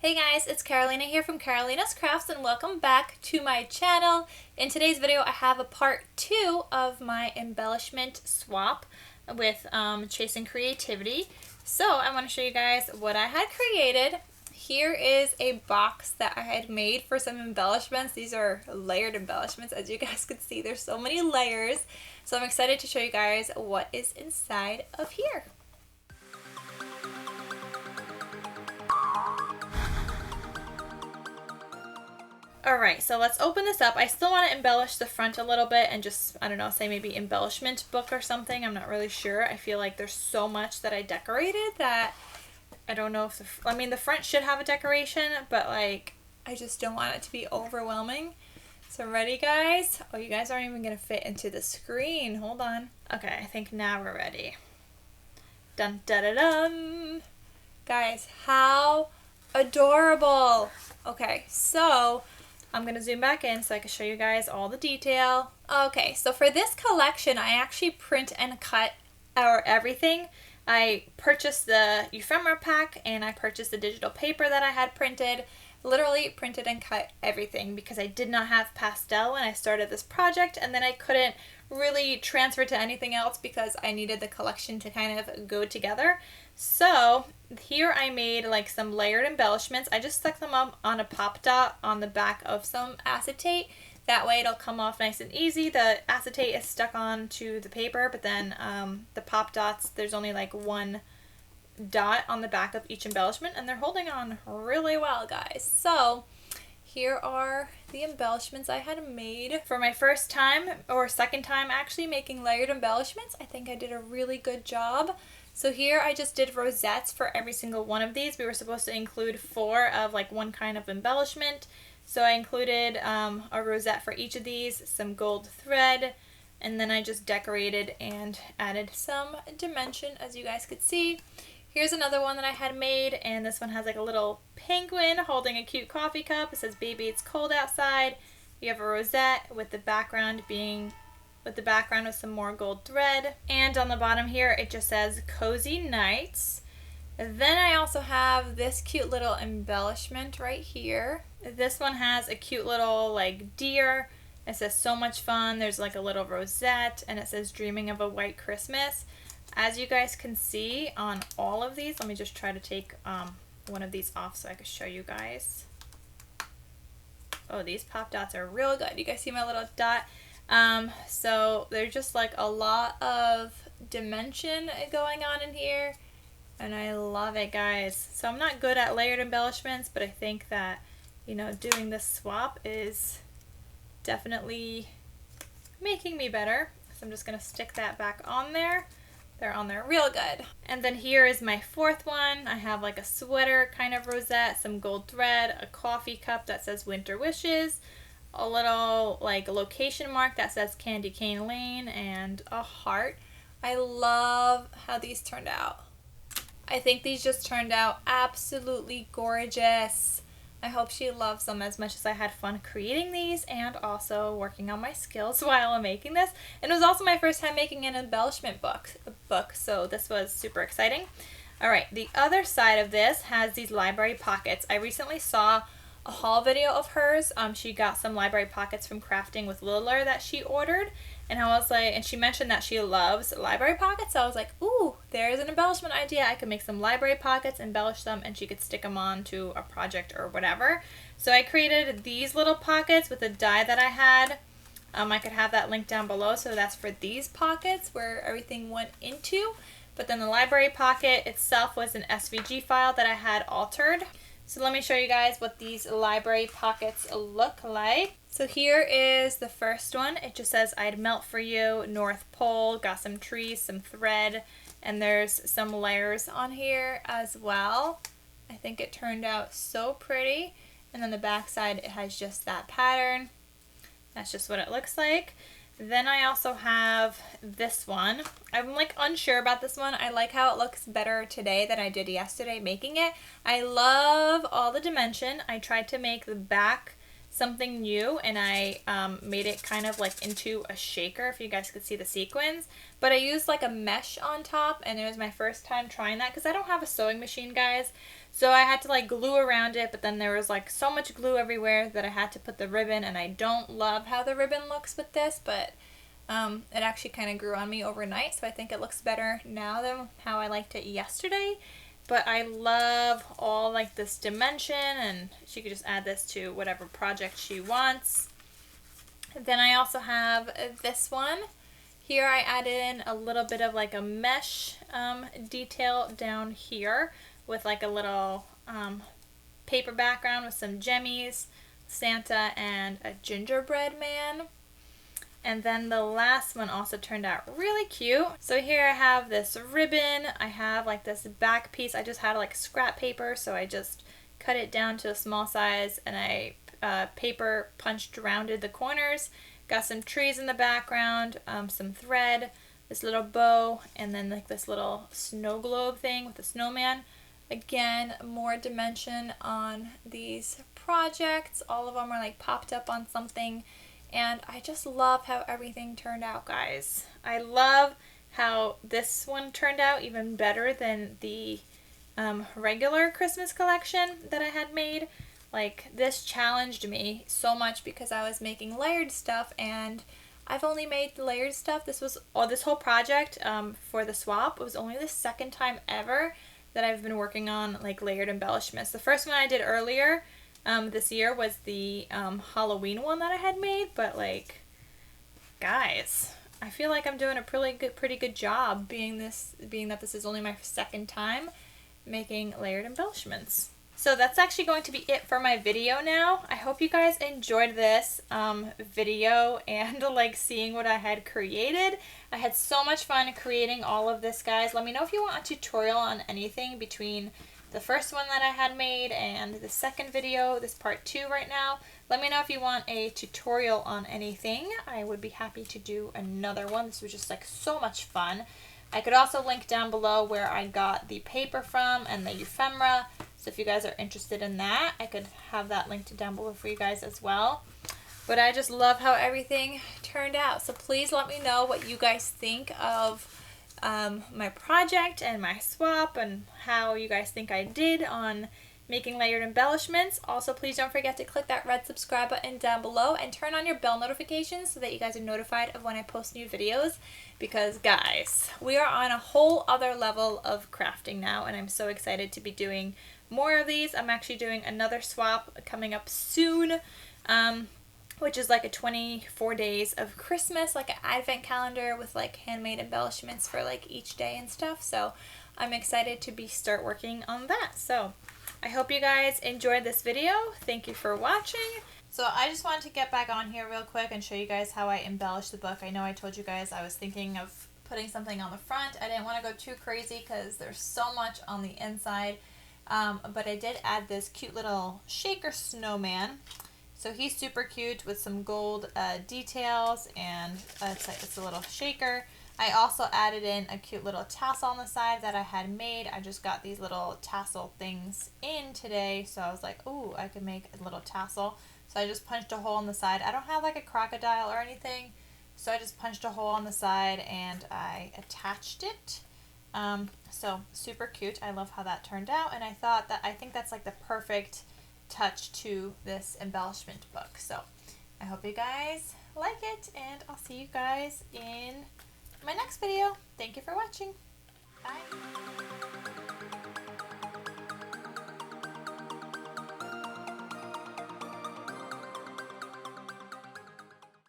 Hey guys, it's Carolina here from KarolinasKrafts and welcome back to my channel. In today's video I have a part 2 of my embellishment swap with Chasing Creativity. So I want to show you guys what I had created. Here is a box that I had made for some embellishments. These are layered embellishments. As you guys can see, there's so many layers. So I'm excited to show you guys what is inside of here. Alright, so let's open this up. I still want to embellish the front a little bit and just, I don't know, say maybe embellishment book or something. I'm not really sure. I feel like there's so much that I decorated that I don't know if the front should have a decoration, but like, I just don't want it to be overwhelming. So ready, guys? Oh, you guys aren't even going to fit into the screen. Hold on. Okay, I think now we're ready. Dun da da dun! Guys, how adorable! Okay, so I'm going to zoom back in so I can show you guys all the detail. Okay, so for this collection, I actually print and cut out everything. I purchased the ephemera pack and I purchased the digital paper that I had printed. Literally printed and cut everything because I did not have pastel when I started this project, and then I couldn't really transfer to anything else because I needed the collection to kind of go together. So here I made like some layered embellishments. I just stuck them up on a pop dot on the back of some acetate. That way it'll come off nice and easy. The acetate is stuck onto the paper, but then the pop dots, there's only like one dot on the back of each embellishment, and they're holding on really well, guys. So here are the embellishments I had made. For my first time, or second time actually, making layered embellishments, I think I did a really good job. So here I just did rosettes for every single one of these. We were supposed to include 4 of like one kind of embellishment. So I included a rosette for each of these, some gold thread, and then I just decorated and added some dimension, as you guys could see. Here's another one that I had made, and this one has like a little penguin holding a cute coffee cup. It says, "Baby, it's cold outside." You have a rosette with the background with some more gold thread. And on the bottom here, it just says "Cozy Nights." Then I also have this cute little embellishment right here. This one has a cute little like deer. It says "So much fun." There's like a little rosette, and it says "Dreaming of a White Christmas." As you guys can see on all of these, let me just try to take one of these off so I can show you guys. Oh, these pop dots are real good. You guys see my little dot? So there's just like a lot of dimension going on in here, and I love it, guys. So I'm not good at layered embellishments, but I think that, you know, doing this swap is definitely making me better. So I'm just going to stick that back on there. They're on there real good. And then here is my 4th one. I have like a sweater kind of rosette, some gold thread, a coffee cup that says "Winter Wishes," a little like location mark that says "Candy Cane Lane," and a heart. I love how these turned out. I think these just turned out absolutely gorgeous. I hope she loves them as much as I had fun creating these and also working on my skills while I'm making this. And it was also my first time making an embellishment book, so this was super exciting. Alright, the other side of this has these library pockets. I recently saw a haul video of hers. She got some library pockets from Crafting with Littler that she ordered, and I was like, and she mentioned that she loves library pockets, so I was like, ooh, there's an embellishment idea. I could make some library pockets, embellish them, and she could stick them on to a project or whatever. So I created these little pockets with a die that I had. I could have that link down below, so that's for these pockets where everything went into. But then the library pocket itself was an SVG file that I had altered. So let me show you guys what these library pockets look like. So here is the first one. It just says "I'd melt for you," North Pole, got some trees, some thread, and there's some layers on here as well. I think it turned out so pretty. And then the back side, it has just that pattern. That's just what it looks like. Then I also have this one. I'm like unsure about this one. I like how it looks better today than I did yesterday making it. I love all the dimension. I tried to make the back something new, and I made it kind of like into a shaker, if you guys could see the sequins. But I used like a mesh on top, and it was my first time trying that because I don't have a sewing machine, guys. So I had to like glue around it, but then there was like so much glue everywhere that I had to put the ribbon, and I don't love how the ribbon looks with this, but it actually kind of grew on me overnight, so I think it looks better now than how I liked it yesterday. But I love all like this dimension, and she could just add this to whatever project she wants. Then I also have this one. Here I added in a little bit of like a mesh detail down here with like a little paper background with some gemmies, Santa, and a gingerbread man. And then the last one also turned out really cute. So here I have this ribbon. I have like this back piece. I just had like scrap paper, so I just cut it down to a small size, and I paper punched rounded the corners. Got some trees in the background, some thread, this little bow, and then like this little snow globe thing with a snowman. Again, more dimension on these projects. All of them are like popped up on something. And I just love how everything turned out, guys. I love how this one turned out even better than the regular Christmas collection that I had made. Like, this challenged me so much because I was making layered stuff, and I've only made layered stuff. This whole project for the swap was only the second time ever that I've been working on like layered embellishments. The first one I did earlier this year was the Halloween one that I had made, but like, guys, I feel like I'm doing a pretty good job being that this is only my second time making layered embellishments. So that's actually going to be it for my video now. I hope you guys enjoyed this video and like seeing what I had created. I had so much fun creating all of this, guys. Let me know if you want a tutorial on anything between the first one that I had made and the second video, this part 2 right now. Let me know if you want a tutorial on anything. I would be happy to do another one. This was just like so much fun. I could also link down below where I got the paper from and the ephemera. So if you guys are interested in that, I could have that linked down below for you guys as well. But I just love how everything turned out. So please let me know what you guys think of my project and my swap, and how you guys think I did on making layered embellishments. Also, please don't forget to click that red subscribe button down below and turn on your bell notifications so that you guys are notified of when I post new videos, because guys, we are on a whole other level of crafting now, and I'm so excited to be doing more of these. I'm actually doing another swap coming up soon, which is like a 24 days of Christmas, like an advent calendar with like handmade embellishments for like each day and stuff. So I'm excited to start working on that. So I hope you guys enjoyed this video. Thank you for watching. So I just wanted to get back on here real quick and show you guys how I embellished the book. I know I told you guys I was thinking of putting something on the front. I didn't want to go too crazy because there's so much on the inside. But I did add this cute little shaker snowman. So he's super cute with some gold details, and it's a little shaker. I also added in a cute little tassel on the side that I had made. I just got these little tassel things in today, so I was like, ooh, I could make a little tassel. So I just punched a hole in the side. I don't have like a crocodile or anything, so I just punched a hole on the side and I attached it. So super cute. I love how that turned out, and I think that's like the perfect touch to this embellishment book. So I hope you guys like it, and I'll see you guys in my next video. Thank you for watching. Bye.